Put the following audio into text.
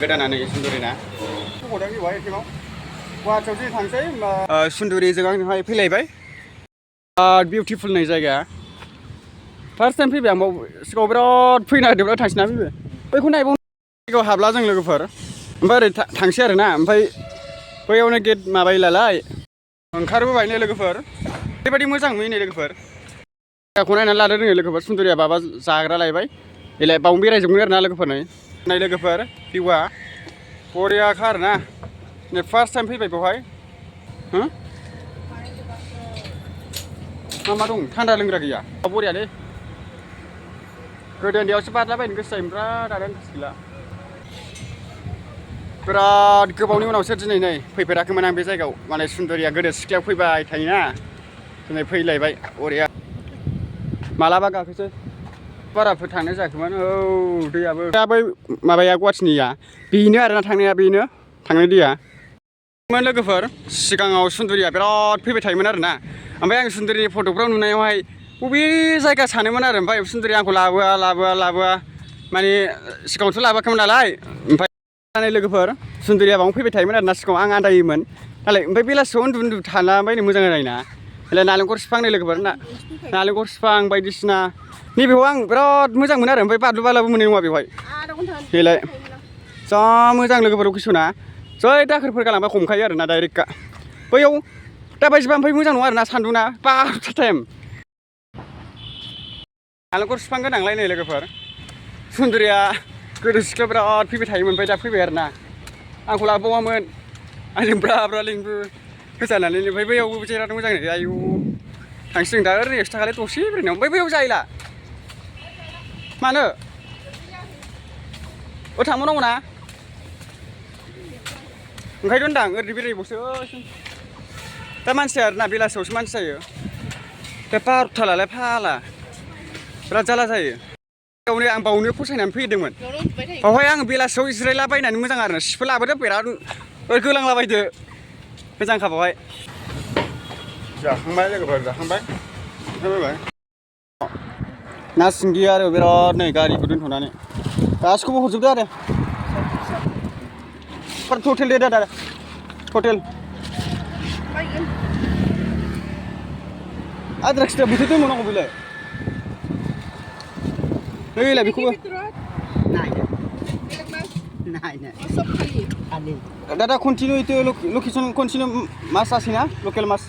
गोदानानै सुन्दुरिना गदां गैया एखेबाव गुवाहाटियावसो थांसै सुन्दुरिजों आंजोंहाय फैलायबाय बिउटिफुल नै जायगा फार्स्ट टाइम फैबाय आं बाव सिगाङाव बिराद फैनो नागिरदोंमोन थांसैना फैबाय बैखौ नायबाव जायगायाव हाबला जों लोगोफोर ओमफ्राय ओरै थांसै आरोना ओमफ्राय बैयावनो गेट माबायोलाय ओंखारबोबायनो लोगोफोर बेबायदि मोजां नुयो नै लोगोफोर जायगाखौ नायनानै लादो रोङो लोगोफोर सुन्दुरिया माबा जाग्रा लायबाय बेलाय बावनो बेरायजोबगोन आरोना लोगोफोर नै लोगोफोर भिउआ बरियाखा आरोना नै फार्स्ट टाइम फैबाय बेवहाय मा दं थान्दा लोंग्रा गैया बरियालै गोदो उन्दैयावसो बारलाबायनो गोसो जायोमोन बिराद आरो गोसो गैला बिराद गोबावनि उनावसो दिनै नै फैफेराखैमोन आं बे जायगायाव माने सुन्दुरिया गोदो सिख्लायाव फैबाय थायोना दिनै फैलायबाय बरिया मालाबा गाखोसै बाराफोर थांनाय जायाखैमोन औ दैयाबो दा बै माबाया गुवाहाटिनिया बेनो आरोना थांनाया बेनो थांनाय दैया लोगोफोर सिगाङाव सुन्दुरिया बिराद फैबाय थायोमोन आरोना ओमफ्राय आं सुन्दुरिनि फट'फ्राव नुनायावहाय बबे जायगा सानोमोन आरो ओमफ्राय सुन्दुरिया आंखौ लाबोआ माने सिगाङावथ' लाबोआखैमोन नालाय ओमफ्राय लोगोफोर सुन्दुरिया बावनो फैबाय थायोमोन आरोना सिगाङाव आं आन्दायोमोन नालाय ओमफ्राय बेलासियाव उन्दु थालाबायनो मोजां जायोना बेलाय नालेंखर बिफां नै लोगोफोर नालेंखर बिफां बायदिसिना नैबेयाव आं बिराद मोजां मोनो आरो ओमफ्राय बारलु मोननाय नङा बेवहाय बेलाय जा मोजां लोगोफोर लकेसना जै दाखोरफोर गालांबा हमखायो आरोना डाइरेक्टखा बैयाव दाबायदिबा ओमफ्राय मोजां नङा आरोना सान्दुंना 12टा टाइम नालेंखर बिफां गोनांलाय नै लोगोफोर सुन्दुरिया गोदो सिख्लायाव बिराद फैबाय थायोमोन ओमफ्राय दा फैबाय आरोना आंखौ लाबोबावामोन आंजों ब्रा लिंबो गोजानानै ओमफ्राय बैयावबो जेराद मोजां नै आयु थांसिगोन दा ओरैनो एक्सट्रा खालाय दसे बेरायनायाव ओमफ्राय बैयाव जायला मानो थांबावनांगौ ना ओंखायनो होनदां ओरै बेरायबावसो दा मानसिया आरोना बेलासियावसो मानसि जायो दा 12टा लालाय फाला बिराद जारला जायो बेयावनो आं बावनो फसायनानै फैदोंमोन बावहाय आं बेलासियाव जिरायलाबायनानै मोजां आरो सिफोर लाबोदो बिराद गोलांलाबायदो मोजांखा बावहाय जाखांबाय लोगोफोर जाखांबाय ना सिंगि आरो बिराद नै गारिखौ दोनथ'नानै गासिखौबो हरजोबदो आरो टटेल दे दादा टटेल आद्रा खिथा बोथोर दोनबावनांगौ बेलाय नैलाय बेखौबो दादा कन्टिनिउ इतो लोकेसन कन्टिनिउ मास आसै ना लकेल मास